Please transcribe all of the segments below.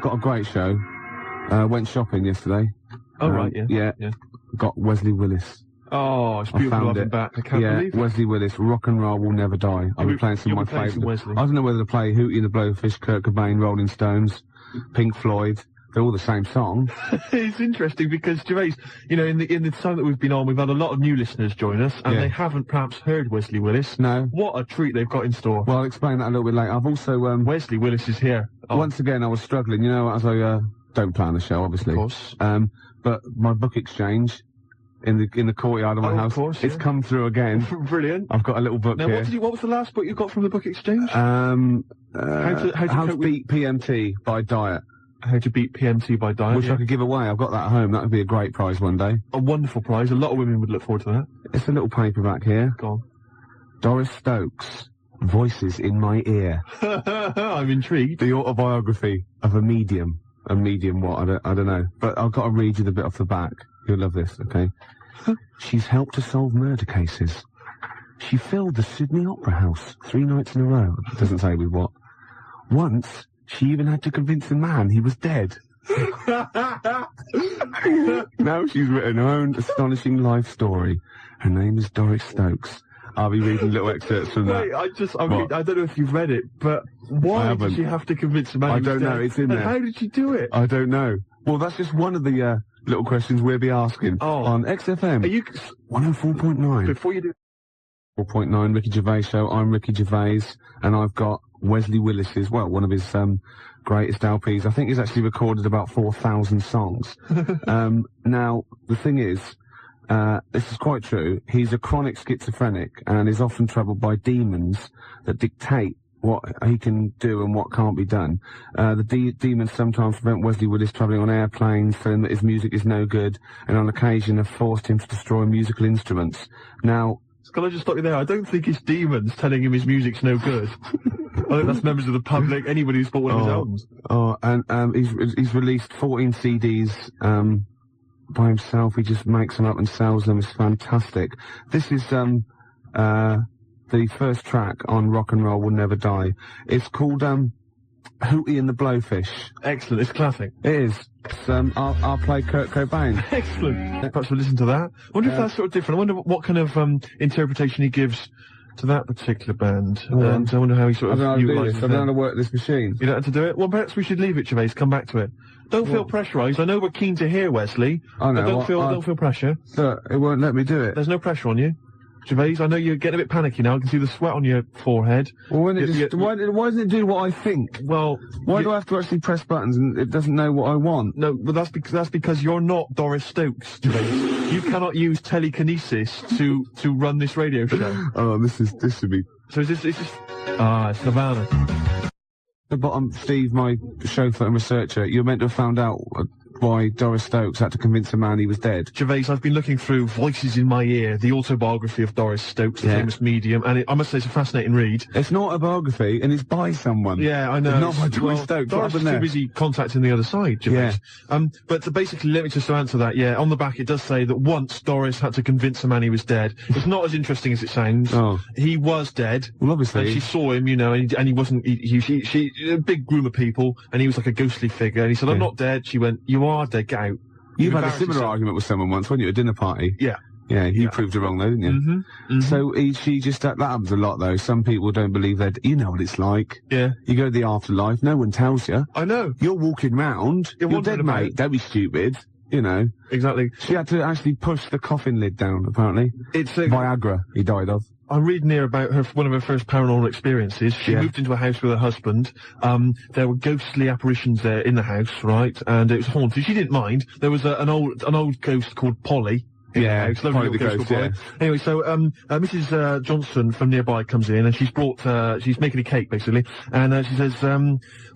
got a great show. Went shopping yesterday. Oh, right, yeah. Got Wesley Willis. Oh, it's beautiful to have him back. I can't believe it. Wesley Willis, Rock and Roll Will Never Die. I'll be playing some of my favourites. I don't know whether to play Hootie and the Blowfish, Kurt Cobain, Rolling Stones, Pink Floyd. They're all the same song. It's interesting because, Gervais, you know, in the time that we've been on, we've had a lot of new listeners join us, and they haven't perhaps heard Wesley Willis. No. What a treat they've got in store. Well, I'll explain that a little bit later. I've also, Wesley Willis is here. Once again, I was struggling, you know, as I, don't plan the show, obviously. Of course. But my book exchange in the courtyard of my house, it's come through again. Brilliant. I've got a little book here. What was the last book you got from the book exchange? How to Beat PMT by Diet. How to Beat PMT by Diet. Which I could give away. I've got that at home. That would be a great prize one day. A wonderful prize. A lot of women would look forward to that. It's a little paperback here. Go on. Doris Stokes, Voices in My Ear. I'm intrigued. The autobiography of a medium. A medium what? I don't know. But I've got to read you the bit off the back. You'll love this, okay? She's helped to solve murder cases. She filled the Sydney Opera House 3 nights in a row. It doesn't say with what. Once, she even had to convince the man he was dead. Now she's written her own astonishing life story. Her name is Doris Stokes. I'll be reading little excerpts from that. Wait, I don't know if you've read it, but why did she have to convince the man? I don't know, it's in there. How did she do it? I don't know. Well, that's just one of the little questions we'll be asking on XFM. Are you 104.9. Before you do 4.9 Ricky Gervais Show. I'm Ricky Gervais, and I've got Wesley Willis's, well, one of his greatest LPs. I think he's actually recorded about 4,000 songs. Now, the thing is, this is quite true. He's a chronic schizophrenic and is often troubled by demons that dictate what he can do and what can't be done. The demons sometimes prevent Wesley Willis travelling on airplanes, telling that his music is no good, and on occasion have forced him to destroy musical instruments. Now, can I just stop you there? I don't think it's demons telling him his music's no good. I think that's members of the public, anybody who's bought one of his albums. And he's released 14 CDs by himself. He just makes them up and sells them. It's fantastic. This is the first track on Rock and Roll Will Never Die. It's called Hootie and the Blowfish. Excellent. It's classic. It is. I'll play Kurt Cobain. Excellent. Perhaps we'll listen to that. I wonder if that's sort of different. I wonder what kind of interpretation he gives to that particular band. And I wonder how he sort of utilises it. I don't know how to work this machine. You don't have to do it? Well, perhaps we should leave it, Gervais. Come back to it. Don't feel pressurised. I know we're keen to hear Wesley. I know. Don't feel pressure. Look, it won't let me do it. There's no pressure on you. Gervais, I know you're getting a bit panicky now. I can see the sweat on your forehead. Well, why doesn't it do what I think? Well, why do I have to actually press buttons and it doesn't know what I want? No, but that's because you're not Doris Stokes, Gervais. You cannot use telekinesis to run this radio show. Oh, this should be. So is this? It's Nirvana. The bottom, Steve, my chauffeur and researcher, you're meant to have found out why Doris Stokes had to convince a man he was dead. Gervais, I've been looking through Voices in My Ear, the autobiography of Doris Stokes, the famous medium, and I must say it's a fascinating read. It's not a biography, and it's by someone. Yeah, I know. It's not by Doris Stokes. Doris is too busy contacting the other side, Gervais. Yeah. But basically, let me just answer that. Yeah, on the back it does say that once Doris had to convince a man he was dead. It's not as interesting as it sounds. Oh. He was dead. Well, obviously. And she saw him, you know, and he wasn't, she a big group of people, and he was like a ghostly figure, and he said, I'm not dead. She went, you are dead, get out. You've had a similar argument with someone once, weren't you, at a dinner party? Yeah. Yeah, you proved her wrong though, didn't you? Mm-hmm. Mm-hmm. So she just, that happens a lot though. Some people don't believe that, you know what it's like. Yeah. You go to the afterlife, no one tells you. I know. You're walking round, you're dead, mate, don't be stupid. You know. Exactly. She had to actually push the coffin lid down, apparently. It's Viagra he died of. I'm reading here about one of her first paranormal experiences. She moved into a house with her husband. There were ghostly apparitions there in the house, right? And it was haunted. She didn't mind. There was an old ghost called Polly. Yeah, Polly the ghost, yeah. Anyway, so, Mrs. Johnson from nearby comes in and she's making a cake, basically. And, she says,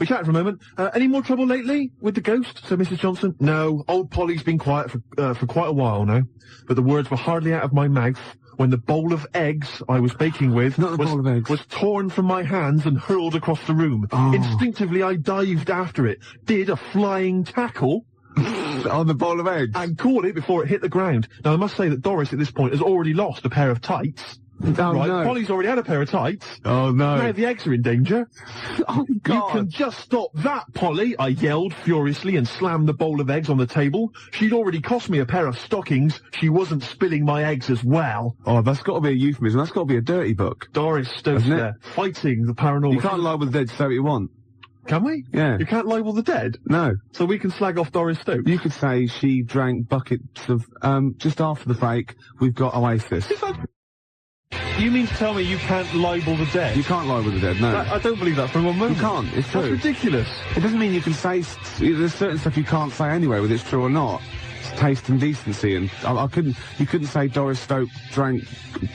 we chatted for a moment. Any more trouble lately with the ghost? So Mrs. Johnson, no, old Polly's been quiet for quite a while now. But the words were hardly out of my mouth when the bowl of eggs I was baking with was torn from my hands and hurled across the room. Oh. Instinctively, I dived after it, did a flying tackle on the bowl of eggs, and caught it before it hit the ground. Now, I must say that Doris, at this point, has already lost a pair of tights. Oh, right, no. Polly's already had a pair of tights. Oh, no. Now the eggs are in danger. Oh, God. You can just stop that, Polly, I yelled furiously and slammed the bowl of eggs on the table. She'd already cost me a pair of stockings. She wasn't spilling my eggs as well. Oh, that's got to be a euphemism. That's got to be a dirty book. Doris Stokes there, fighting the paranormal. You can't lie with the dead, say what you want. Can we? Yeah. You can't libel the dead? No. So we can slag off Doris Stokes? You could say she drank buckets of, just after the break, we've got Oasis. You mean to tell me you can't libel the dead? You can't lie with the dead, no. I don't believe that for one moment. You can't, it's true. That's ridiculous. It doesn't mean you can say, there's certain stuff you can't say anyway, whether it's true or not. It's taste and decency, and you couldn't say Doris Stokes drank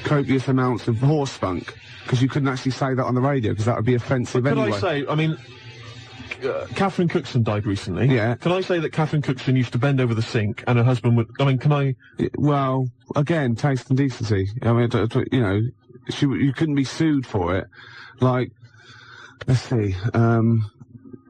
copious amounts of horse spunk, because you couldn't actually say that on the radio, because that would be offensive anyway. Could I say, I mean, Catherine Cookson died recently. Yeah. Can I say that Catherine Cookson used to bend over the sink and her husband would... I mean, can I... Well, again, taste and decency. I mean, you know, you couldn't be sued for it. Like, let's see,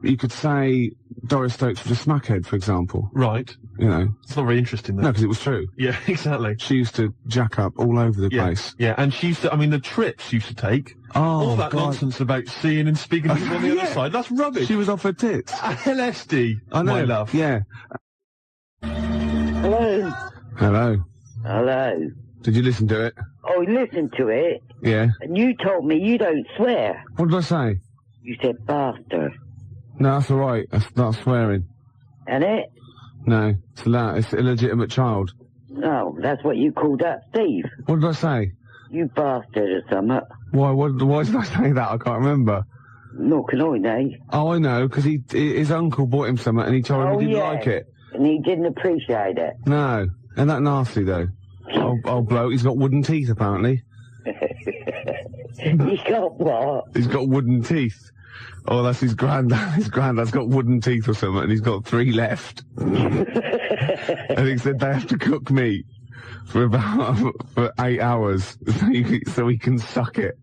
you could say Doris Stokes was a smackhead, for example. Right. You know. It's not very interesting, though. No, because it was true. Yeah, exactly. She used to jack up all over the place. Yeah, and she used to... I mean, the trips she used to take... Oh, all that God. nonsense about seeing and speaking to people on the other side, that's rubbish. She was off her tits. LSD, I know. my love. Yeah. Hello. Hello. Hello. Did you listen to it? Oh, listen to it. Yeah. And you told me you don't swear. What did I say? You said bastard. No, that's all right. That's not swearing. And it? No, it's allowed. It's an illegitimate child. No, that's what you called up Steve. What did I say? You bastard or something. Why did I say that? I can't remember. No, can I know? Oh, I know, because his uncle bought him something and he told him he didn't like it. And he didn't appreciate it. No. Isn't that nasty, though? Old bloke, he's got wooden teeth, apparently. He got what? He's got wooden teeth. Oh, that's his granddad. His granddad's got wooden teeth or something, and he's got 3 left. And he said they have to cook meat for 8 hours so he can suck it.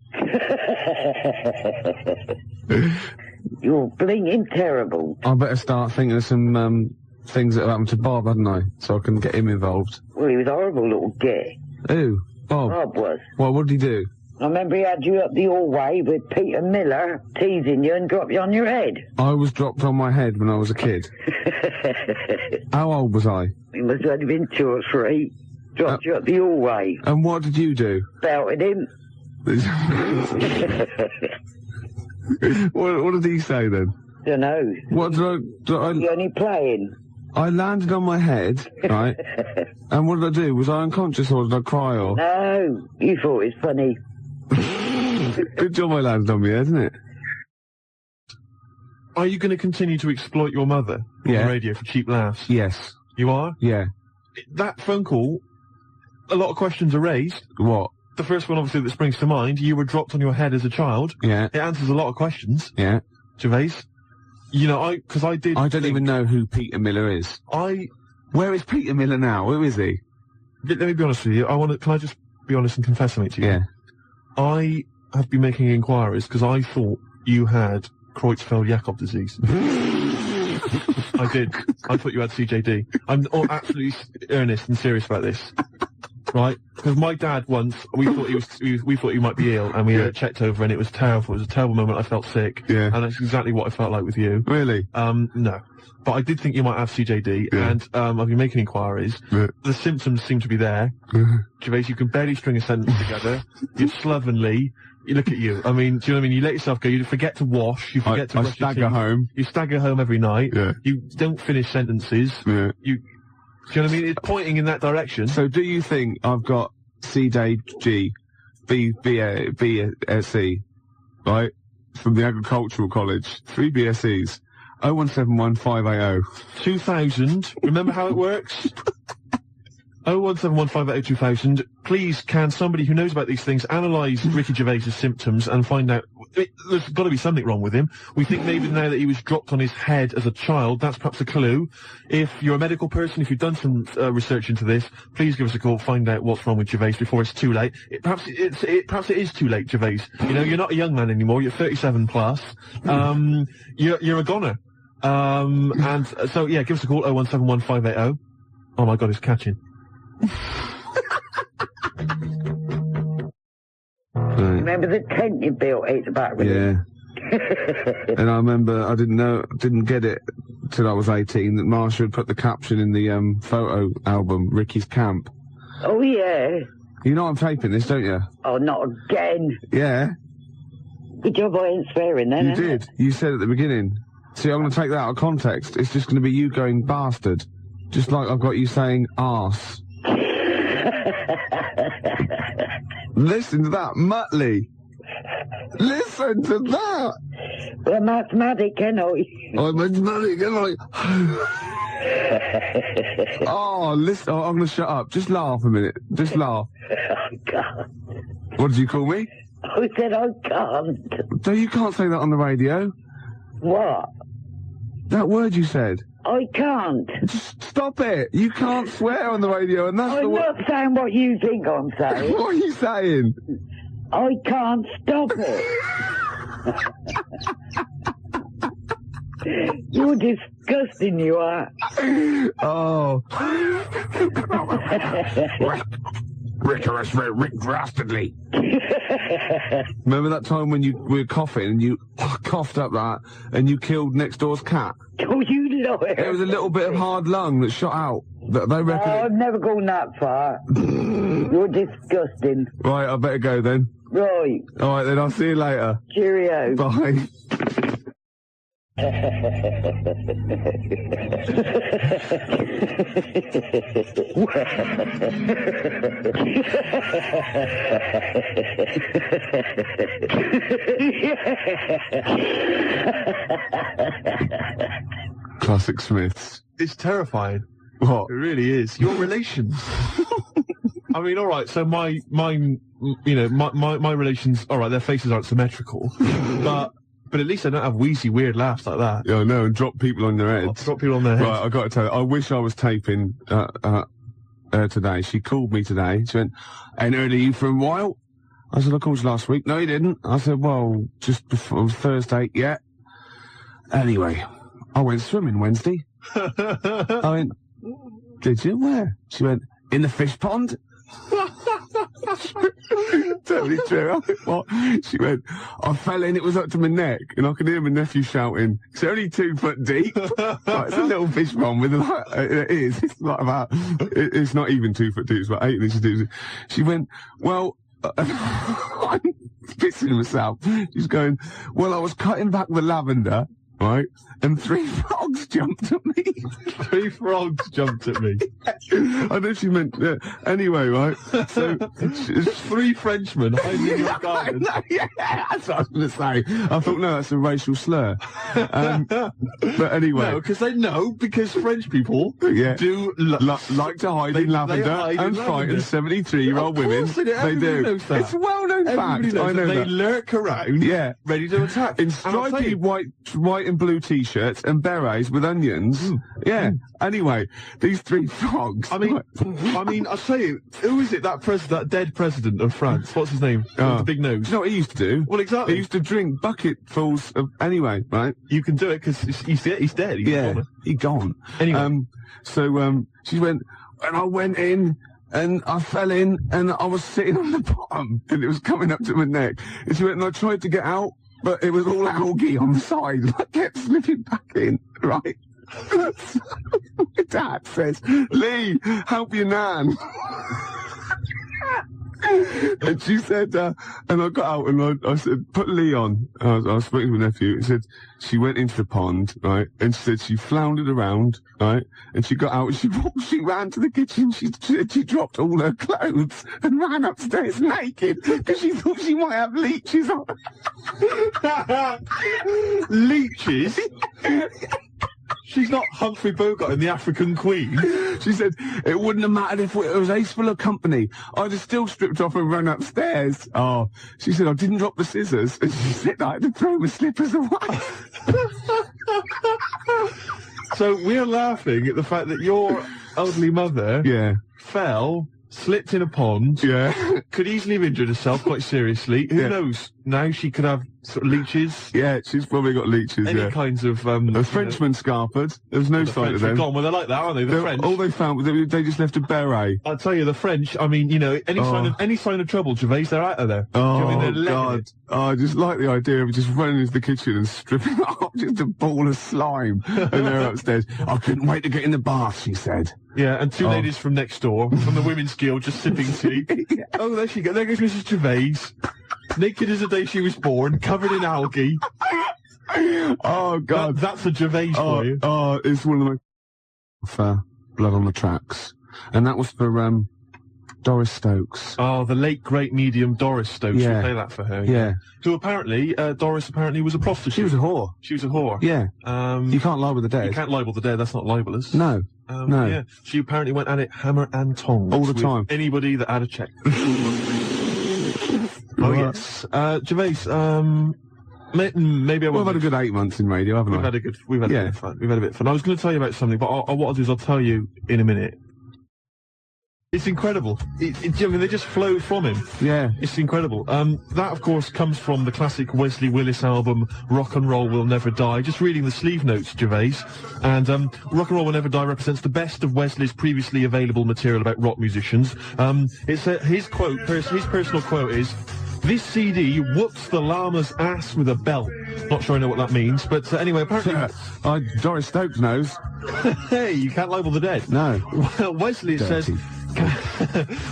You're blinging terrible. I better start thinking of some things that happened to Bob, hadn't I? So I can get him involved. Well, he was a horrible little git. Who? Bob? Bob was. Well, what did he do? I remember he had you up the hallway with Peter Miller teasing you and dropped you on your head. I was dropped on my head when I was a kid. How old was I? He must have only been 2 or 3. Dropped you up the hallway. And what did you do? Belted him. What did he say then? Dunno. What did You're only playing. I landed on my head, right? And what did I do? Was I unconscious or did I cry or? No, you thought it was funny. Good job I landed on my head, isn't it? Are you going to continue to exploit your mother on the radio for cheap laughs? Yes. You are? Yeah. That phone call, a lot of questions are raised. What? The first one, obviously, that springs to mind, you were dropped on your head as a child. Yeah. It answers a lot of questions. Yeah. Gervais. You know, I don't even know who Peter Miller is. Where is Peter Miller now? Who is he? Let me be honest with you. can I just be honest and confess something to you? Yeah. I have been making inquiries because I thought you had Creutzfeldt-Jakob disease. I did. I thought you had CJD. I'm absolutely earnest and serious about this. Right? Because my dad once, we thought we thought he might be ill, and we had it checked over, and it was terrible. It was a terrible moment. I felt sick. Yeah. And that's exactly what I felt like with you. Really? No. But I did think you might have CJD, and I've been making inquiries. Yeah. The symptoms seem to be there. Gervais, you can barely string a sentence together. You're slovenly. You look at you. I mean, do you know what I mean? You let yourself go. You forget to wash. You forget to brush your teeth. I stagger home. You stagger home every night. Yeah. You don't finish sentences. Yeah. Do you know what I mean? It's pointing in that direction. So do you think I've got CJG, BSc, right? From the Agricultural College. 3 BScs. 0171580. 2000. Remember how it works? 0171580 Please, can somebody who knows about these things analyse Ricky Gervais's symptoms and find out... There's got to be something wrong with him. We think maybe now that he was dropped on his head as a child, that's perhaps a clue. If you're a medical person, if you've done some research into this, please give us a call, find out what's wrong with Gervais before it's too late. Perhaps it is too late, Gervais. You know, you're not a young man anymore, you're 37 plus. You're a goner. And so, yeah, give us a call, 0171580. Oh my God, it's catching. Right. Remember the tent you built at the back with Yeah. And I remember I didn't get it till I was 18 that Marsha had put the caption in the photo album, Ricky's Camp. Oh, yeah. You know I'm taping this, don't you? Oh, not again. Yeah. Good job I ain't swearing then, You isn't did. You said at the beginning. See, I'm going to take that out of context. It's just going to be you going bastard. Just like I've got you saying arse. Listen to that, Muttley. Listen to that. Well, mathematic, can I? I'm mathematic, am I? Oh, listen, I'm going to shut up. Just laugh a minute. Just laugh. I can't. What did you call me? I said I can't. No, you can't say that on the radio. What? That word you said. I can't. Just stop it. You can't swear on the radio, and that's the I'm word. not saying what you think I'm saying. What are you saying? I can't stop it. You're disgusting, you are. Oh. Rick Dastardly. Remember that time when we were coughing and you coughed up that and you killed next door's cat? Oh, you liar. There was a little bit of hard lung that shot out. They reckon. Oh, I've never gone that far. You're disgusting. Right, I better go then. Right. All right, then I'll see you later. Cheerio. Bye. Classic Smiths. It's terrifying. What? It really is. Your relations. I mean, all right. So my relations. All right, their faces aren't symmetrical, but at least I don't have wheezy, weird laughs like that. Yeah, I know, and drop people on their heads. Drop people on their heads. Right, I got to tell you, I wish I was taping today. She called me today. She went, "Ain't heard of you for a while." I said, "I called you last week." "No, you didn't." I said, "Well, just before Thursday." "Yeah." Anyway, I went swimming Wednesday. I went, "Did you? Where?" She went, "In the fish pond." Totally true. I went, "What?" She went, "I fell in, it was up to my neck," and I could hear my nephew shouting, "It's only 2 foot deep." Like, it's a little fish pond with it is. It's not about. It's not even 2 foot deep. It's about 8 inches deep. She went, "Well," I'm pissing myself. She's going, "Well, I was cutting back the lavender." Right? And 3 frogs jumped at me. 3 frogs jumped at me. I know she meant, anyway, right? So, It's 3 Frenchmen hiding in your garden. Yeah, that's what I was going to say. I thought, no, that's a racial slur. But anyway. No, because French people do like to hide in lavender and frighten 73-year-old women. They do. It's a well-known fact. I know they that. lurk around, ready to attack. In stripy white and blue t-shirts and berets with onions. Anyway, these 3 frogs. I mean, I say, who is it? That dead president of France. What's his name? With the big nose. You know what he used to do? Well, exactly. He used to drink bucketfuls of. Anyway, right? You can do it because he's dead. He's gone. Anyway, so she went, and I went in. And I fell in, and I was sitting on the bottom, and it was coming up to my neck. And she went, and I tried to get out, but it was all algae on the side. I kept slipping back in, right? So my dad says, "Lee, help your nan." And she said, and I got out and I said, "Put Lee on." I was speaking to my nephew. He said, she went into the pond, right? And she said she floundered around, right? And she got out and she ran to the kitchen. She dropped all her clothes and ran upstairs naked because she thought she might have leeches on. Leeches? She's not Humphrey Bogart in The African Queen. She said, "It wouldn't have mattered if it was ace full of company. I'd have still stripped off and run upstairs." Oh, she said, "I didn't drop the scissors." And she said, "I had to throw my slippers away." So we're laughing at the fact that your elderly mother fell, slipped in a pond, could easily have injured herself quite seriously. Who knows? now she could have sort of leeches. Yeah, she's probably got leeches, Any kinds of, The Frenchman scarpered. There's no sign of them. Gone. Well, they're like that, aren't they? The French. All they found was they just left a beret. I'll tell you, the French, I mean, you know, any sign of trouble, Gervais, they're out of there. Oh, Do you know what I mean? They're God. Oh, I just like the idea of just running into the kitchen and stripping off just a ball of slime. And they're upstairs. I couldn't wait to get in the bath, she said. Yeah, and two ladies from next door, from the Women's Guild, just sipping tea. Yeah. Oh, there she goes. There goes Mrs. Gervais. Naked as the day she was born, covered in algae. Oh, God. That's a Gervais for you. Oh, it's one of my... Blood on the Tracks. And that was for, Doris Stokes. Oh, the late great medium Doris Stokes. Yeah. We play that for her. Yeah. Who apparently, Doris apparently was a prostitute. She was a whore. She was a whore. Yeah. You can't libel the dead. You can't libel the dead, that's not libelous. No. No. Yeah. She apparently went at it hammer and tongs. All the with time. Anybody that had a check. Oh, yes. Gervais, maybe I won't. We've had a good 8 months in radio, haven't we? We've had a bit of fun. We've had a bit of fun. I was going to tell you about something, but what I'll do is I'll tell you in a minute. It's incredible. I mean, they just flow from him. Yeah. It's incredible. That, of course, comes from the classic Wesley Willis album, Rock and Roll Will Never Die. Just reading the sleeve notes, Gervais. And Rock and Roll Will Never Die represents the best of Wesley's previously available material about rock musicians. His personal quote is, "This CD whoops the llama's ass with a belt." Not sure I know what that means, but anyway, apparently... Doris Stokes knows. Hey, you can't label the dead. No. Well, Wesley, it says...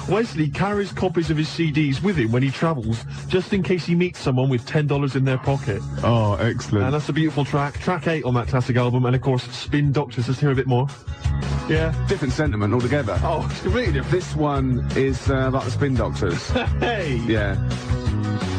Wesley carries copies of his CDs with him when he travels, just in case he meets someone with $10 in their pocket. Oh, excellent. And that's a beautiful track. Track 8 on that classic album, and of course, Spin Doctors. Let's hear a bit more. Yeah. Different sentiment altogether. Oh, it's completely different. This one is about the Spin Doctors. Hey! Yeah.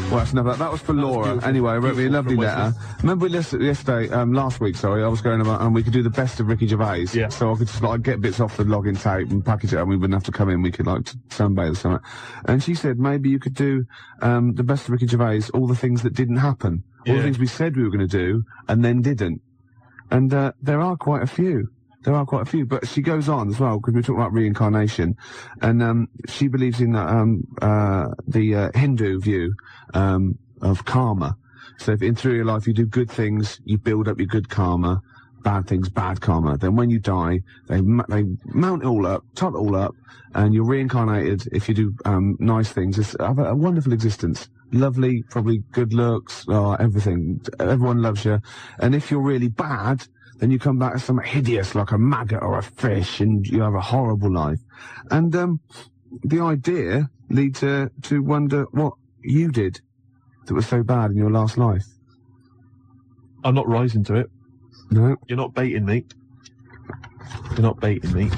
Well, that's enough. That was for Laura. Beautiful. Anyway, wrote me a lovely letter. Remember we listened yesterday, last week, sorry, I was going about, and we could do the best of Ricky Gervais. Yeah. So I could just, like, get bits off the login tape and package it, and we wouldn't have to come in. We could, like, sunbathe or something. And she said, maybe you could do, the best of Ricky Gervais, all the things that didn't happen. All the things we said we were going to do, and then didn't. And, there are quite a few. There are quite a few, but she goes on as well, because we talk about reincarnation, and she believes in the Hindu view of karma. So if through your life you do good things, you build up your good karma, bad things, bad karma. Then when you die, they mount it all up, tot it all up, and you're reincarnated if you do nice things. It's a wonderful existence. Lovely, probably good looks, everything. Everyone loves you. And if you're really bad, then you come back as something hideous, like a maggot or a fish, and you have a horrible life. And the idea leads to wonder what you did that was so bad in your last life. I'm not rising to it. No. You're not baiting me. You're not baiting me.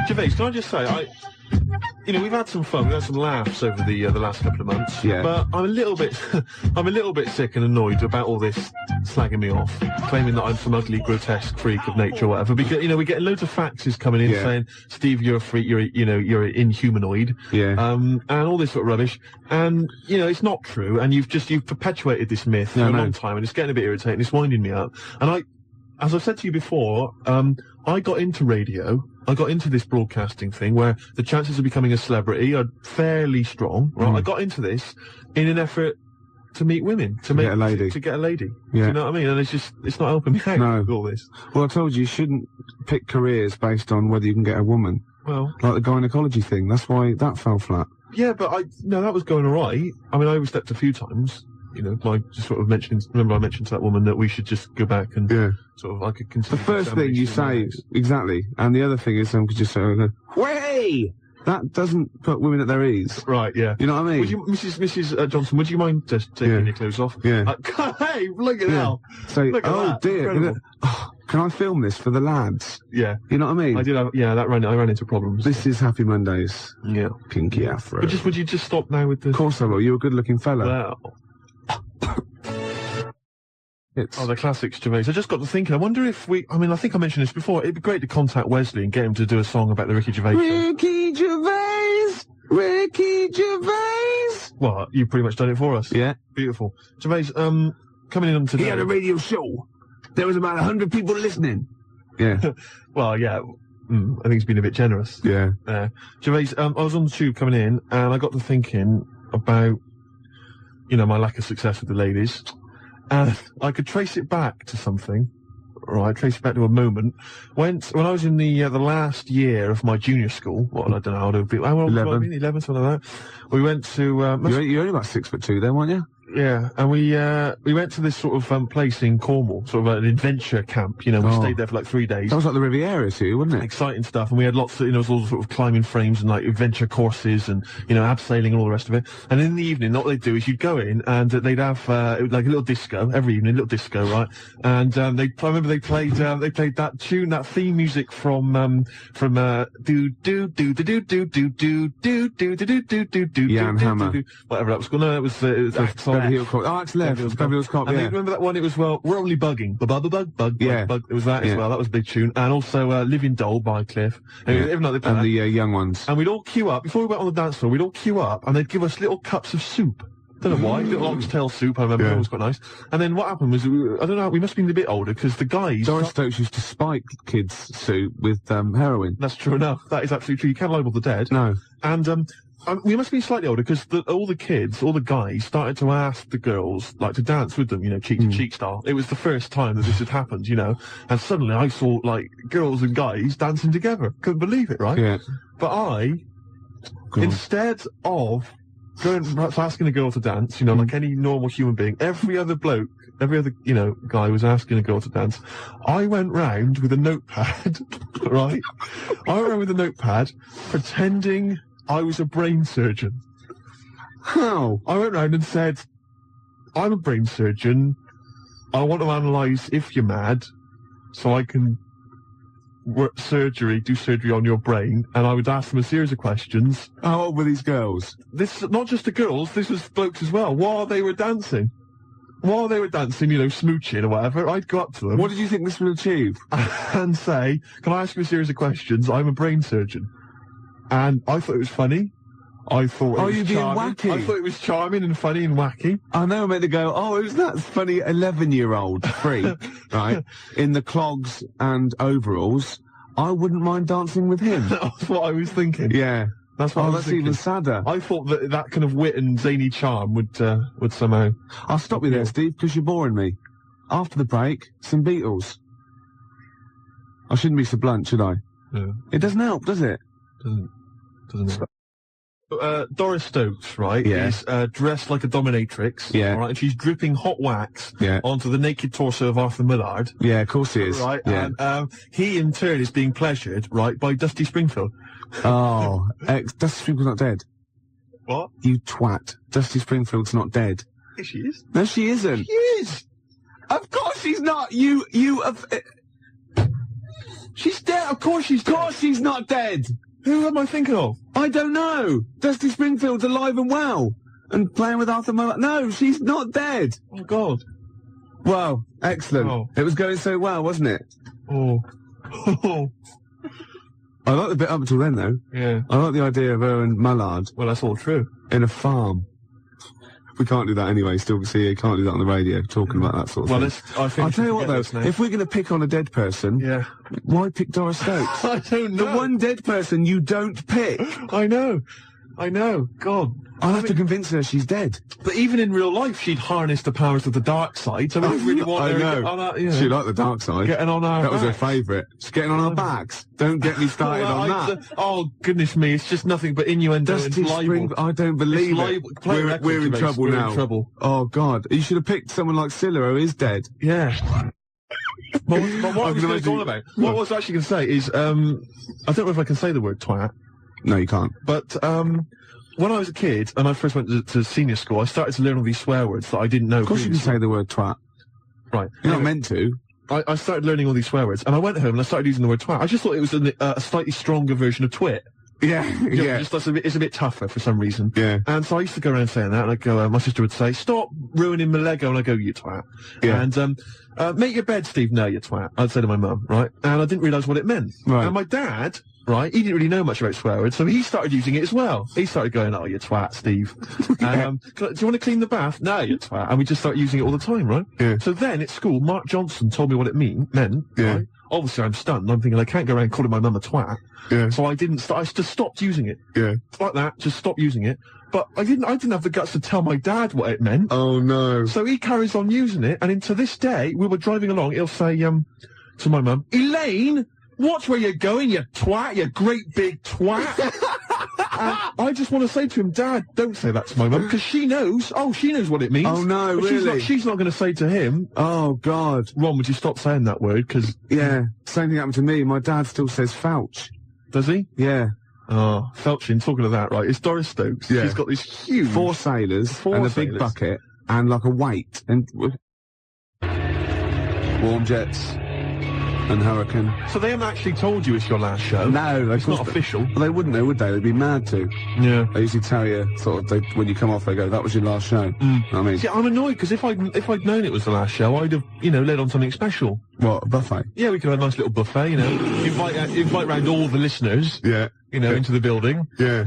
Gervais, can I just say, we've had some fun, we've had some laughs over the last couple of months. Yeah. But I'm a little bit sick and annoyed about all this slagging me off, claiming that I'm some ugly, grotesque freak of nature or whatever. Because we're getting loads of faxes coming in saying, "Steve, you're a freak, you're an inhumanoid." Yeah. And all this sort of rubbish. And it's not true. And you've perpetuated this myth for a long time, and it's getting a bit irritating. It's winding me up. And as I've said to you before, I got into radio. I got into this broadcasting thing where the chances of becoming a celebrity are fairly strong. Right? I got into this in an effort to meet women, to get a lady. To get a lady. Yeah. Do you know what I mean? And it's not helping me out with all this. Well, I told you shouldn't pick careers based on whether you can get a woman. Well, like the gynecology thing. That's why that fell flat. Yeah, but that was going all right. I mean, I overstepped a few times. I just sort of remember I mentioned to that woman that we should just go back and sort of, I could consider... The first thing you say, exactly, and the other thing is someone could just say, "Way!" That doesn't put women at their ease. Right, yeah. You know what I mean? Would you, Mrs. Johnson, would you mind just taking your clothes off? Yeah. Hey, look at that. Say, look at that. Dear, can I film this for the lads? Yeah. You know what I mean? I did have, I ran into problems. This is Happy Mondays. Yeah. Kinky afro. But would you just stop now with the... Of course I will. You're a good-looking fella. Well... the classics, Gervais. I just got to thinking, I wonder if I think I mentioned this before, it'd be great to contact Wesley and get him to do a song about the Ricky Gervais show. Ricky Gervais! Ricky Gervais! Well, you've pretty much done it for us. Yeah. Beautiful. Gervais, coming in on today... He had a radio show. There was about 100 people listening. Yeah. Well, yeah. I think it's been a bit generous. Yeah. Gervais, I was on the tube coming in, and I got to thinking about you know, my lack of success with the ladies. And I could trace it back to something. Right, trace it back to a moment when I was in the last year of my junior school. What, I don't know how old it would be. How old 11, something like that. We went to. You're only about 6'2" then, weren't you? Yeah, and we went to this sort of place in Cornwall, sort of an adventure camp. You know, we stayed there for like 3 days. That was like the Riviera to you, wasn't it? Exciting stuff, and we had lots of, you know, all sort of climbing frames and like adventure courses and, you know, abseiling and all the rest of it. And in the evening, what they'd do is you'd go in and they'd have like a little disco every evening, a little disco, right? And I remember they played that tune, that theme music from do do do do do do do do do do do do do do Jan Hammer, whatever that was called. No, it was Axe Left. Beverly Hills Cop. And you remember that one? It was, well, we're only bugging. Bug. Yeah. Bug. It was that as well. That was a big tune. And also Living Doll by Cliff. And the young ones. And we'd all queue up before we went on the dance floor. We'd all queue up, and they'd give us little cups of soup. Don't know why. Little oxtail soup. I remember. It was quite nice. And then what happened was, I don't know. We must have been a bit older because the guys. Doris Stokes used to spike kids' soup with heroin. That's true enough. That is absolutely true. You can't libel the dead. No. And we must be slightly older because all the kids, all the guys started to ask the girls, like, to dance with them, you know, cheek to cheek style. It was the first time that this had happened, you know, and suddenly I saw, like, girls and guys dancing together. Couldn't believe it, right? Yeah. But instead of asking a girl to dance, you know, like any normal human being, every other, you know, guy was asking a girl to dance. I went round with a notepad, right? I went round with a notepad pretending I was a brain surgeon. How? I went round and said, I'm a brain surgeon. I want to analyse if you're mad, so I can do surgery on your brain. And I would ask them a series of questions. How old were these girls? This, not just the girls, this was blokes as well, while they were dancing. You know, smooching or whatever, I'd go up to them. What did you think this would achieve? And say, can I ask you a series of questions? I'm a brain surgeon. And I thought it was funny. I thought it was charming. Wacky. I thought it was charming and funny and wacky. I know, I meant to go, who's that funny 11-year-old freak, right, in the clogs and overalls? I wouldn't mind dancing with him. That's what I was thinking. Yeah. That's what I was thinking. Even sadder. I thought that kind of wit and zany charm would somehow... I'll stop you there, Steve, because you're boring me. After the break, some Beatles. I shouldn't be so blunt, should I? Yeah. It doesn't help, does it? Doesn't. Doris Stokes, right, is dressed like a dominatrix, right, and she's dripping hot wax onto the naked torso of Arthur Millard. Yeah, of course he is. Right, and he in turn is being pleasured, right, by Dusty Springfield. Oh, Dusty Springfield's not dead. What? You twat. Dusty Springfield's not dead. Yes, she is. No, she isn't. She is. Of course she's not. She's dead. Of course she's dead. Of course she's not dead. Who am I thinking of? I don't know. Dusty Springfield's alive and well. And playing with Arthur Millard. No, she's not dead. Oh, God. Well, excellent. Oh. It was going so well, wasn't it? Oh. I like the bit up until then, though. Yeah. I like the idea of her and Mallard. Well, that's all true. In a farm. We can't do that anyway, still. See, you can't do that on the radio, talking about that sort of thing. I'll tell you what, though, if we're going to pick on a dead person, why pick Doris Stokes? I don't know. The one dead person you don't pick. I know. God. I'll have to convince her she's dead. But even in real life, she'd harness the powers of the dark side, so we don't really want her to get on our, She liked the dark side. Getting on our That was her backs. favourite. She's getting on our backs. Don't get me started on that. Oh, goodness me, it's just nothing but innuendo and libel. I don't believe it. We're in trouble now. In trouble. Oh, God. You should have picked someone like Scylla, who is dead. Yeah. But what I was going to talk about, what I was actually going to say is, I don't know if I can say the word twat. No, you can't. But, when I was a kid and I first went to senior school, I started to learn all these swear words that I didn't know. Of course you can say the word twat. Right. You're not meant to. I started learning all these swear words, and I went home and I started using the word twat. I just thought it was a slightly stronger version of twit. Yeah, It's a bit tougher for some reason. Yeah. And so I used to go around saying that, and I'd go, my sister would say, stop ruining my Lego, and I'd go, you twat. Yeah. And, make your bed, Steve. No, you twat. I'd say to my mum, right? And I didn't realise what it meant. Right. And my dad, right, he didn't really know much about swear words, so he started using it as well. He started going, oh, you twat, Steve. Do you want to clean the bath? No, you twat. And we just started using it all the time, right? Yeah. So then at school, Mark Johnson told me what it meant, Yeah. right? obviously I'm stunned. I'm thinking I can't go around calling my mum a twat. Yeah. So I didn't. I just stopped using it. Yeah. Like that. Just stopped using it. But I didn't have the guts to tell my dad what it meant. Oh no. So he carries on using it, and to this day, we were driving along. He'll say to my mum, "Elaine, watch where you're going, you twat, you great big twat." And I just want to say to him, Dad, don't say that to my mum, because she knows. Oh, she knows what it means. Oh no, but really? She's not going to say to him, Oh God. Ron, would you stop saying that word? Because Yeah. Same thing happened to me. My dad still says Fouch. does he? Yeah. Oh, Felchin, talking of that, right? It's Doris Stokes. Yeah. She's got this huge 4 sailors Four and a sailors. big bucket and like a weight and warm jets and hurricane. So they haven't actually told you it's your last show. No, It's not official. Well, they wouldn't, would they? They'd be mad to. Yeah. They usually tell you, sort of, when you come off, they go, "That was your last show." I mean, See, I'm annoyed because if I'd known it was the last show, I'd have, led on something special. what, a buffet? Yeah, we could have a nice little buffet, invite round all the listeners, Yeah. into the building. Yeah.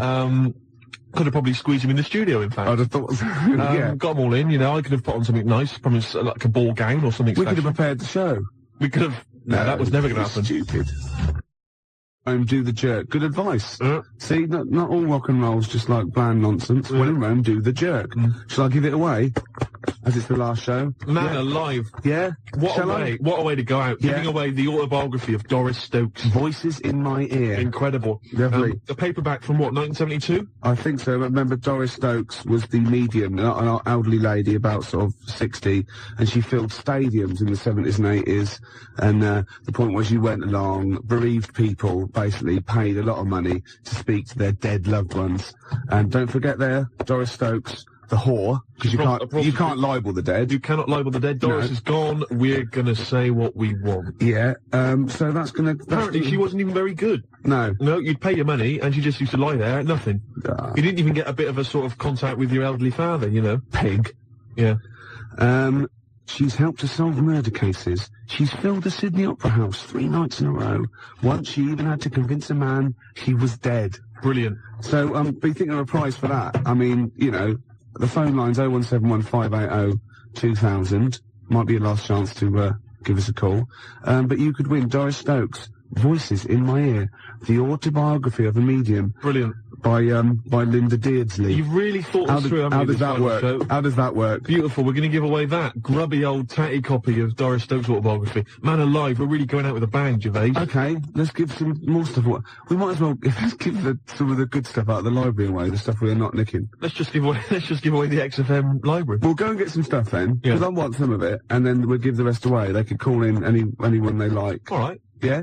Could have probably squeezed him in the studio, in fact. I'd have thought, yeah. Got them all in, I could have put on something nice, probably like a ball gown or something We special. could have prepared the show. We could have... No, that was never going to happen. Stupid. Rome, do the jerk. Good advice. Uh. See, not all rock and roll's just like bland nonsense. When in Rome, do the jerk. Shall I give it away? As it's the last show? Man alive. Yeah? What a way to go out. Yeah. Giving away the autobiography of Doris Stokes. Voices in my ear. Incredible. Lovely. A paperback from what, 1972? I think so. Remember, Doris Stokes was the medium, an elderly lady, about sort of 60, and she filled stadiums in the 70s and 80s. And the point was, you went along, bereaved people basically paid a lot of money to speak to their dead loved ones. And don't forget there, Doris Stokes, the whore, because you can't libel the dead. You cannot libel the dead. Doris is gone. We're going to say what we want. Yeah. So that's gonna. Apparently, she wasn't even very good. No. No, you'd pay your money, and she just used to lie there, nothing. You didn't even get a bit of a sort of contact with your elderly father, Pig. Yeah. She's helped to solve murder cases. She's filled the Sydney Opera House 3 nights in a row. Once she even had to convince a man he was dead. Brilliant. So, be thinking of a prize for that. I mean, the phone line's 0171 580 2000. Might be your last chance to, give us a call. But you could win Doris Stokes, Voices in My Ear, the autobiography of a medium. Brilliant. By Linda Beardsley. You've really thought this through, haven't How you, does this that final work? show? How does that work? Beautiful. We're going to give away that grubby old tatty copy of Doris Stokes' autobiography. Man alive, we're really going out with a bang, Gervais. Okay, let's give some more stuff away. We might as well let's give some of the good stuff out of the library away, the stuff we're not nicking. Let's just give away the XFM library. We'll go and get some stuff then, because I want some of it, and then we'll give the rest away. They could call in anyone they like. All right. Yeah?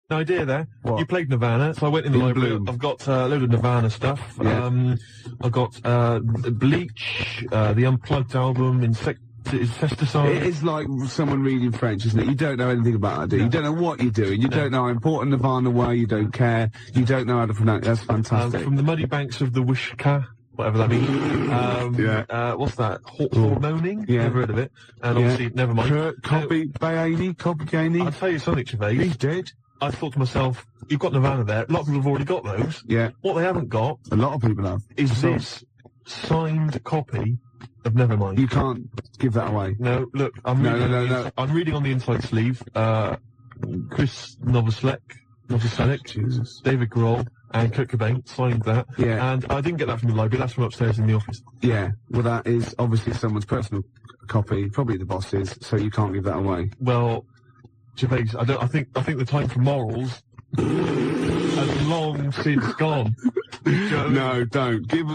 No idea there. What? You played Nirvana, so I went in the library. Bloom. I've got a load of Nirvana stuff. Yeah. I've got Bleach, the Unplugged album, Insecticide. It is like someone reading French, isn't it? You don't know anything about it, do you? You don't know what you're doing. You don't know how important Nirvana were. You don't care. You don't know how to pronounce it. That's fantastic. From the muddy banks of the Wishkah, whatever that means. What's that? Hormoning? Yeah. Never heard of it. And obviously, never mind. Cobain. I'll tell you something, Gervais. He's dead. I thought to myself, you've got Nirvana there. A lot of people have already got those. Yeah. What they haven't got A lot of people have. is this signed copy of Nevermind. You can't give that away. No, look, I'm reading on the inside sleeve, Chris Novoselic, Jesus. David Grohl, and Kurt Cobain signed that. Yeah. And I didn't get that from the library, that's from upstairs in the office. Yeah. Well, that is obviously someone's personal copy, probably the boss's, so you can't give that away. Well, Gervais, I think the time for morals has long since gone. No, don't. Give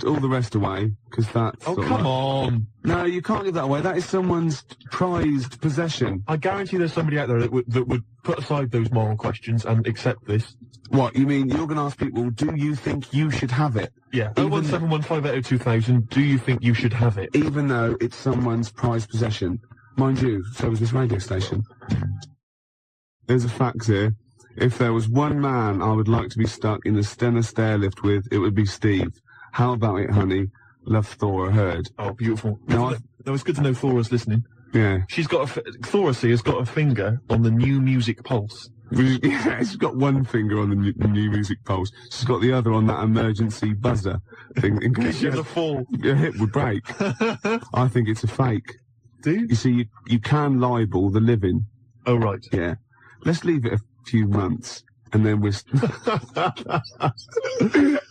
all the rest away, because that's... Oh, come on. No, you can't give that away. That is someone's prized possession. I guarantee there's somebody out there that would put aside those moral questions and accept this. What, you mean you're going to ask people, do you think you should have it? Yeah. 01715802000, do you think you should have it? Even though it's someone's prized possession. Mind you, so is this radio station. There's a fact here. If there was one man I would like to be stuck in a Stena stairlift with, it would be Steve. How about it, honey? Love, Thora Heard. Oh, beautiful. No, it's good to know Thora's listening. Yeah. She's got Thora has got a finger on the New Music Pulse. Yeah, she's got one finger on the new music pulse. She's got the other on that emergency buzzer thing. In case She has a fall. your hip would break. I think it's a fake. Do you? You see, you can libel the living. Oh, right. Yeah. let's leave it a few months, and then we're...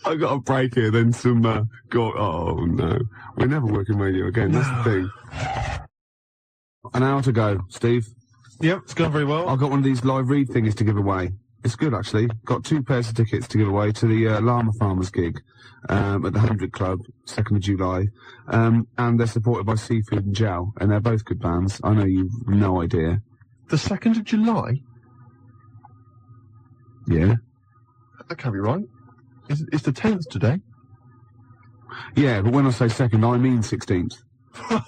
I got a break here, then some, oh no. We're never working radio again, that's the thing. An hour to go, Steve. Yep, it's going very well. I've got one of these live read things to give away. It's good, actually. Got 2 pairs of tickets to give away to the Llama Farmers gig at the 100 Club, 2nd of July. And they're supported by Seafood and Gel, and they're both good bands. I know you've no idea. The 2nd of July? Yeah. That can't be right. It's the 10th today. Yeah, but when I say 2nd, I mean 16th.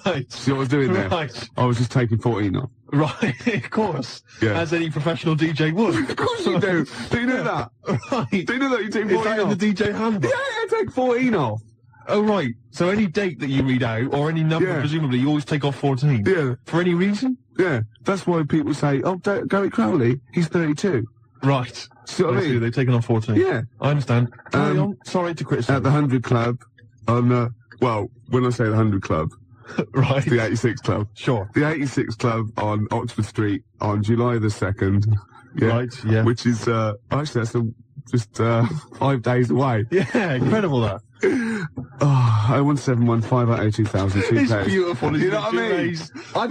Right. See what I was doing there? Right. I was just taking 14 off. Right, of course. Yeah. As any professional DJ would. Of course you do. Do you know that? Right. Do you know that you take 14 Is that off? in the DJ handbook? Yeah, I take 14 off. Oh, right. So any date that you read out, or any number, presumably, you always take off 14? Yeah. For any reason? Yeah. That's why people say, oh, Gary Crowley, he's 32. Right. See what I mean? They've taken off 14. Yeah. I understand. Carry on. Sorry to criticise. At the 100 Club, on, well, when I say the 100 Club, right. The 86 Club. Sure. The 86 Club on Oxford Street on July the 2nd. Yeah, right, yeah. Which is, actually, that's just 5 days away. Yeah, incredible that. 01715 580 It's beautiful, isn't you know what I mean? I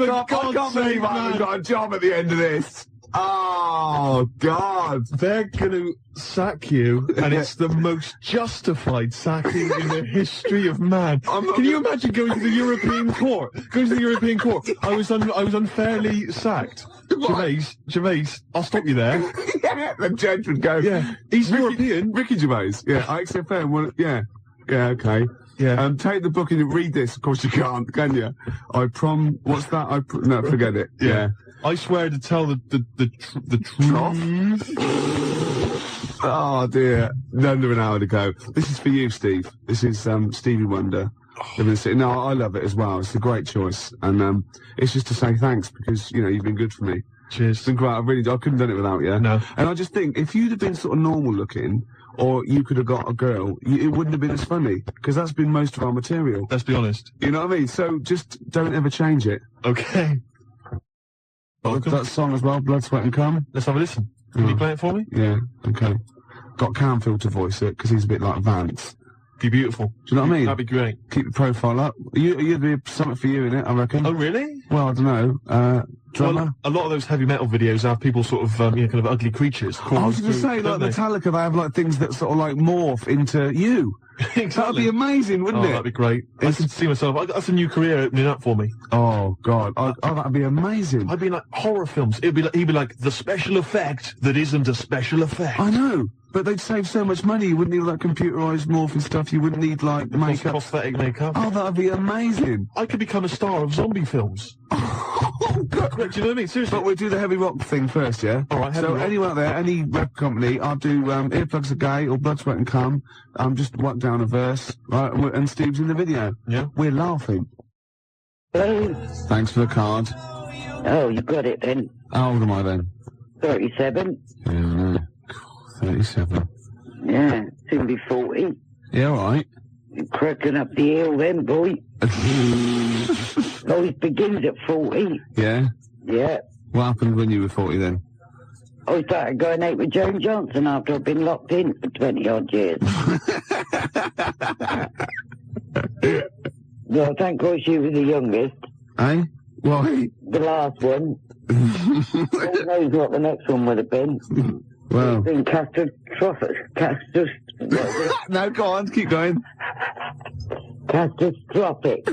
can't believe I haven't got a job at the end of this. Oh, God. They're going to sack you, and it's the most justified sacking in the history of man. Can you imagine going to the European court? Going to the European court. I was unfairly sacked. Gervais, I'll stop you there. Yeah, the judge would go. Yeah, he's European. Ricky Gervais. Yeah, XFM. Well, yeah. Yeah, okay. Yeah. Take the book and read this. Of course you can't, can you? What's that? No, forget it. Yeah. I swear to tell the truth. Oh dear. Under an hour to go. This is for you, Steve. This is Stevie Wonder. No, I love it as well. It's a great choice. And it's just to say thanks because, you know, you've been good for me. Cheers. It's been great. I couldn't have done it without you. No. And I just think, if you'd have been sort of normal looking, or you could have got a girl, it wouldn't have been as funny, because that's been most of our material. Let's be honest. You know what I mean? So just don't ever change it. Okay. That song as well, Blood, Sweat and Cum. Let's have a listen. Can you play it for me? Yeah, okay. Got Canfield to voice it, because he's a bit like Vance. Be beautiful. Do you know what I mean? That'd be great. Keep the profile up. You'd be something for you in it, I reckon. Oh, really? Well, I don't know. Drummer? Well, a lot of those heavy metal videos have people sort of, kind of ugly creatures. I was going to say, like Metallica, they have like things that sort of like morph into you. Exactly. That'd be amazing, wouldn't it? That'd be great. I could see myself. That's a new career opening up for me. Oh God! That'd be amazing. I'd be like horror films. He'd be like the special effect that isn't a special effect. I know, but they'd save so much money. You wouldn't need like computerized morphing stuff. You wouldn't need like makeup, prosthetic makeup. Oh, that'd be amazing. I could become a star of zombie films. Oh God! Do you know what I mean? Seriously. But we'll do the heavy rock thing first, yeah? All right. So anyone out there, any rap company, I'll do Earplugs Are Gay or Blood, Sweat and Cum. Just work down a verse, right? And Steve's in the video. Yeah. We're laughing. Hello? Thanks for the card. Oh, you got it then. How old am I then? 37. Yeah, I know. 37. Yeah, soon be 40. Yeah, all right. You're cracking up the hill then, boy. Always begins at 40. Yeah? Yeah. What happened when you were 40 then? I started going out with Joan Johnson after I'd been locked in for 20-odd years. Well, thank God she was the youngest. Eh? Why? The last one. Who knows what the next one would have been. Well. It's been catastrophic. No, go on, keep going. Catastrophic.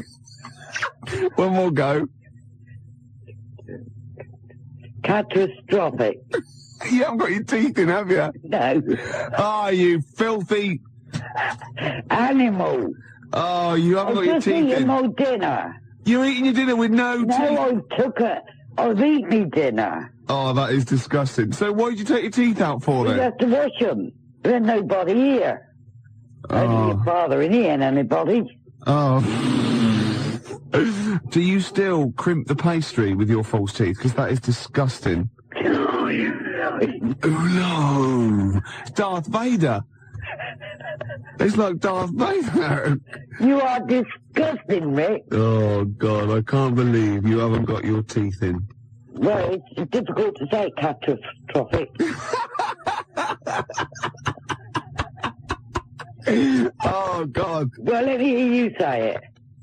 One more go. Catastrophic. You haven't got your teeth in, have you? No. Oh, you filthy... Animal. Oh, you haven't got your I've just teeth eaten in. my dinner. You're eating your dinner with no teeth? No, I took it. I've eaten my dinner. Oh, that is disgusting. So why did you take your teeth out for You then? have to wash them. There's nobody here. Only your father in here and anybody. Oh. Do you still crimp the pastry with your false teeth? Because that is disgusting. Oh, no. Darth Vader. It's like Darth Vader. You are disgusting, Rick. Oh, God, I can't believe you haven't got your teeth in. Well, it's difficult to say catastrophic. Oh, God. Well, let me hear you say it.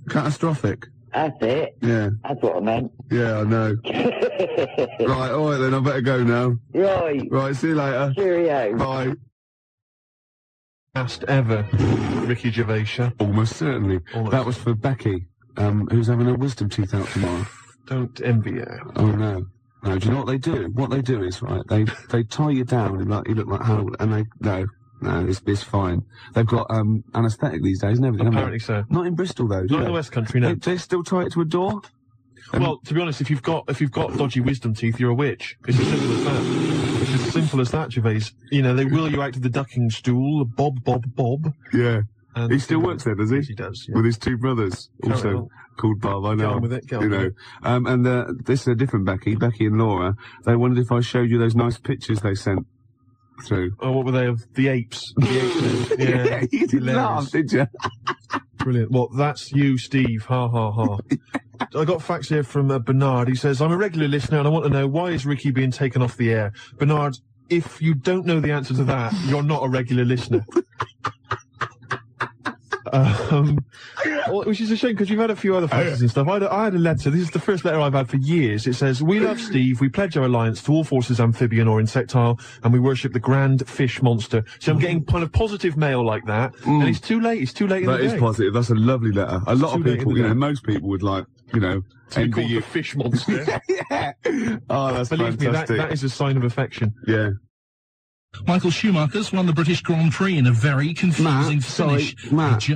Catastrophic. That's it. Yeah. That's what I meant. Yeah, I know. Right, all right then, I better go now. Right. Right, see you later. Cheerio. Bye. Last ever Ricky Gervais show. Almost certainly. Almost. That was for Becky, who's having her wisdom teeth out tomorrow. Don't envy her. Oh, no. No, do you know what they do? What they do is, right, they tie you down and like, you look like Harold, and no, it's fine. They've got anaesthetic these days and everything. Apparently so. Not in Bristol though, do Not they? in the West Country, no. They still tie it to a door? Well, to be honest, if you've got dodgy wisdom teeth, you're a witch. It's as simple as that. It's as simple as that, Gervais. You know, they wheel you out to the ducking stool, Bob. Yeah. And He still works there, does he? Yes, he does. Yeah. With his two brothers, Carry also on. called Bob. I know. Get on with it. Get on with it. And this is a different Becky and Laura. They wondered if I showed you those nice pictures they sent through. Oh, what were they of the apes? The apes. Yeah, you didn't laugh, did you? Brilliant. Well, that's you, Steve. Ha ha ha. I got facts here from Bernard. He says, I'm a regular listener and I want to know, why is Ricky being taken off the air? Bernard, if you don't know the answer to that, you're not a regular listener. Which is a shame because you've had a few other faxes and stuff. I had a letter. This is the first letter I've had for years. It says, we love Steve. We pledge our alliance to all forces, amphibian or insectile, and we worship the grand fish monster. So I'm getting kind of positive mail like that. And it's too late. It's too late in the day. That is positive. That's a lovely letter. A lot of people, most people would like, envy you. The fish monster. Yeah. Oh, that's Believe fantastic. me, that is a sign of affection. Yeah. Michael Schumacher's won the British Grand Prix in a very confusing finish. Matt,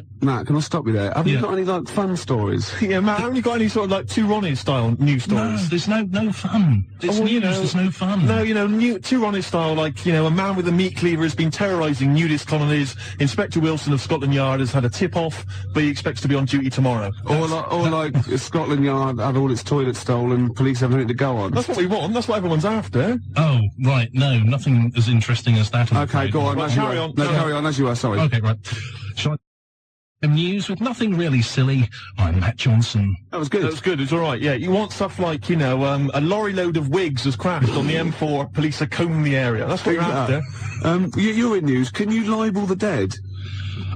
can I stop you there? Have you got any, fun stories? Yeah, Matt, haven't you got any sort of, Two Ronnies style news stories? No, there's no fun. It's news, there's no fun. No, Two Ronnies style, a man with a meat cleaver has been terrorising nudist colonies. Inspector Wilson of Scotland Yard has had a tip-off, but he expects to be on duty tomorrow. Or Scotland Yard had all its toilets stolen, police have nothing to go on. That's what we want, that's what everyone's after. Oh, right, no, nothing as interesting as that. Okay, go on. Carry on. Carry on as you are, sorry. Okay, right. Shall I... News with nothing really silly. I'm Matt Johnson. That was good. That was good, it's alright, yeah. You want stuff like, a lorry load of wigs has crashed on the M4, police are combing the area. That's what you're after. You're in news. Can you libel the dead?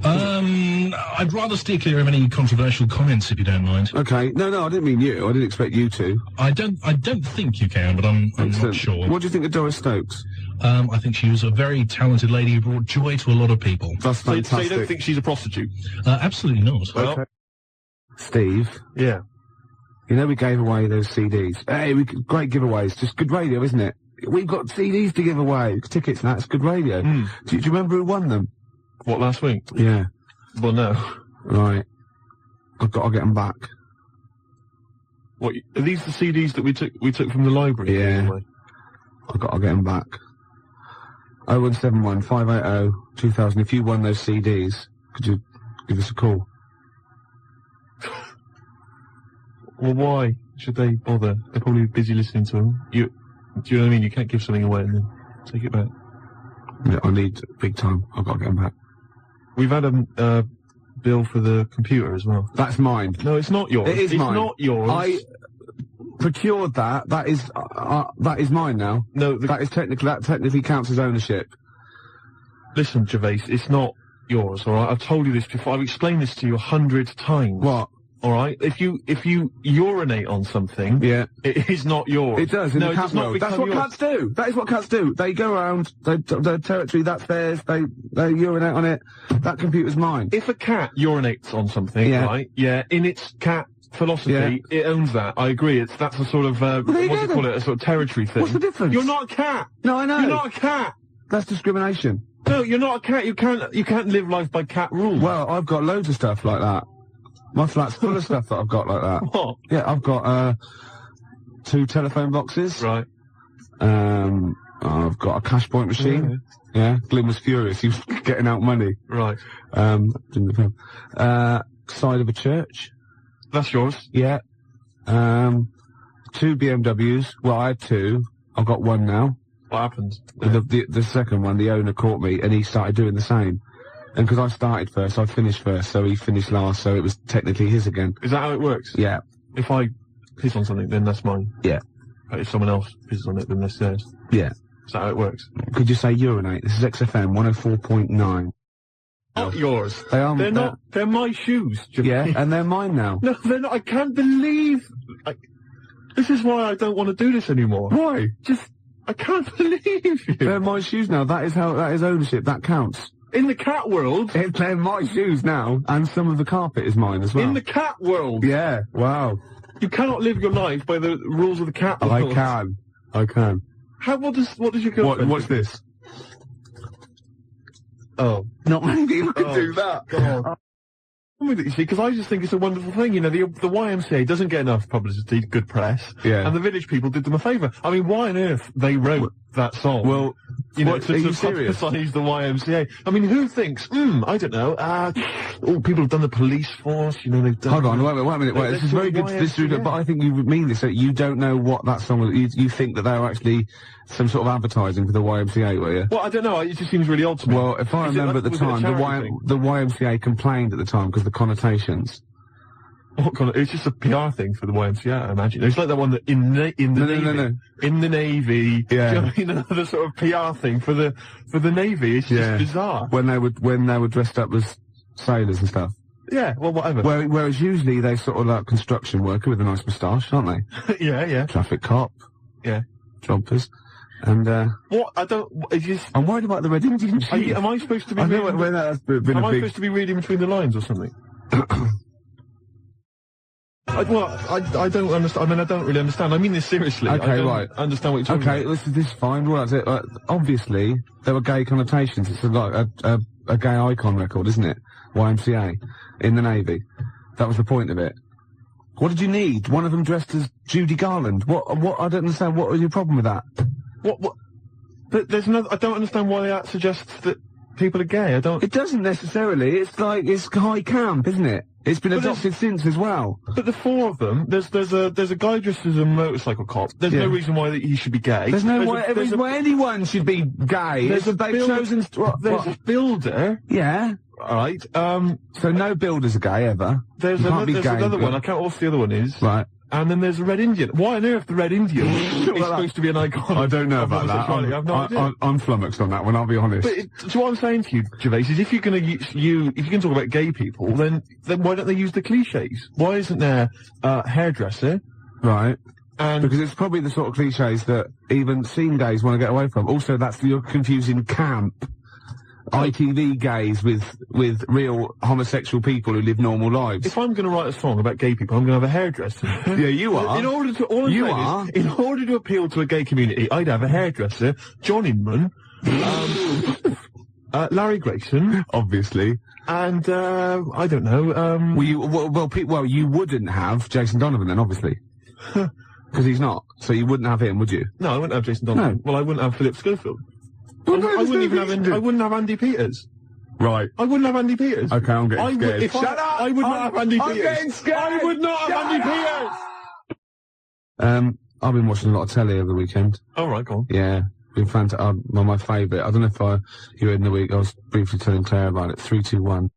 I'd rather steer clear of any controversial comments, if you don't mind. Okay. No, I didn't mean you. I didn't expect you to. I don't think you can, but I'm not sure. What do you think of Doris Stokes? I think she was a very talented lady who brought joy to a lot of people. That's fantastic. So you don't think she's a prostitute? Absolutely not. Well, okay. Steve. Yeah. We gave away those CDs. Hey, great giveaways. Just good radio, isn't it? We've got CDs to give away. Tickets and that's good radio. Do you remember who won them? What, last week? Yeah. Well, no. Right. I've got to get them back. What, are these the CDs that we took from the library? Yeah. Anyway? I've got to get them back. 0171 580 2000. If you won those CDs, could you give us a call? Well, why should they bother? They're probably busy listening to them. Do you know what I mean? You can't give something away and then take it back. Yeah, I need big time. I've got to get them back. We've had a bill for the computer as well. That's mine. No, it's not yours. It is mine. It's not yours. I procured that. That is mine now. No, that technically counts as ownership. Listen, Gervais, it's not yours, alright? I've told you this before. I've explained this to you 100 times. What? Alright? If you urinate on something, yeah, it is not yours. It does, in the cat world. That's what cats do. That is what cats do. They go around, their territory, that's theirs, they urinate on it. That computer's mine. If a cat urinates on something, right, in its cat philosophy, it owns that. I agree. That's a sort of, what do you call it, a sort of territory thing. What's the difference? You're not a cat! No, I know. You're not a cat! That's discrimination. No, you're not a cat. You can't live life by cat rules. Well, I've got loads of stuff like that. My flat's full of stuff that I've got like that. What? Yeah, I've got 2 telephone boxes. Right. I've got a cash point machine. Yeah. Glyn was furious. He was getting out money. Right. Side of a church. That's yours. Yeah. 2 BMWs. Well, I had 2. I've got 1 now. What happened? The second one, the owner caught me, and he started doing the same. And because I started first, I finished first, so he finished last, so it was technically his again. Is that how it works? Yeah. If I piss on something, then that's mine. Yeah. But if someone else pisses on it, then this theirs. Yeah. Is that how it works? Could you say urinate? This is XFM 104.9. Not yours. They are. They're not. They're my shoes. Yeah, and they're mine now. No, they're not. I can't believe. This is why I don't want to do this anymore. Why? I can't believe you. They're my shoes now. That is ownership. That counts. In the cat world. They're my shoes now, and some of the carpet is mine as well. In the cat world. Yeah. Wow. You cannot live your life by the rules of the cat world. I can. What does your girlfriend What's do? this? Oh. Not many people can do that. God. You see, because I just think it's a wonderful thing. You know, the YMCA doesn't get enough publicity, good press. Yeah. And the village people did them a favour. I mean, why on earth they wrote that song? Well, you know, are to you serious? publicise the YMCA. I mean, who thinks, I don't know, people have done the police force, you know, they've done... Hold on, wait a minute. This is very good. But I think you mean this. That you don't know what that song was. You think that they were actually some sort of advertising for the YMCA, were you? Well, I don't know. It just seems really odd to me. Well, if I remember at the time, the YMCA complained at the time because the connotations. What kind of, it's just a PR thing for the YMCA, I imagine. It's like that one that in the Navy. In the Navy. Yeah. You know, another sort of PR thing for the Navy. It's just bizarre. When they were dressed up as sailors and stuff. Yeah, well, whatever. Whereas usually they sort of like construction worker with a nice moustache, aren't they? Yeah. Traffic cop. Yeah. Jumpers. And, what? I don't, it's just... I'm worried about the Red Indian chief. Am I supposed to be I know reading... where that's been Am a I big... supposed to be reading between the lines or something? I don't understand. I mean, I don't really understand. I mean this seriously. Okay, I don't right. understand what you're talking about. Okay, this is fine. Well, that's it. Obviously, there were gay connotations. It's like a gay icon record, isn't it? YMCA. In the Navy. That was the point of it. What did you need? One of them dressed as Judy Garland. What, I don't understand. What was your problem with that? What? But there's no, I don't understand why that suggests that people are gay. It doesn't necessarily. It's like, it's high camp, isn't it? It's been adopted since as well. But the four of them, there's a guy dressed as a motorcycle cop. There's no reason why he should be gay. There's no reason why anyone should be gay. There's a builder. Yeah. Alright, so no builders are gay ever. There's another one, I can't remember what the other one is. Right. And then there's a Red Indian. Why on earth the Red Indian is supposed to be an icon? I don't know about that. I have no idea. I'm flummoxed on that one, I'll be honest. But so what I'm saying to you, Gervais, is if you're going to if you can talk about gay people, then why don't they use the cliches? Why isn't there a hairdresser? Right. And because it's probably the sort of cliches that even scene gays want to get away from. Also, you're confusing camp. ITV gays with real homosexual people who live normal lives. If I'm going to write a song about gay people, I'm going to have a hairdresser. Yeah, you are. In order to appeal to a gay community, I'd have a hairdresser, John Inman, Larry Grayson, obviously, and I don't know. You wouldn't have Jason Donovan then, obviously, because he's not. So you wouldn't have him, would you? No, I wouldn't have Jason Donovan. No. Well, I wouldn't have Philip Schofield. I wouldn't have Andy Peters. Right. I wouldn't have Andy Peters. Okay, I'm getting scared. Shut up! I would not have Andy Peters. I'm getting scared! I would not have Andy Peters! I've been watching a lot of telly over the weekend. All right, go on. Yeah. Been fantastic. My favourite. I don't know if you heard in the week, I was briefly telling Claire about it. 3, 2, 1.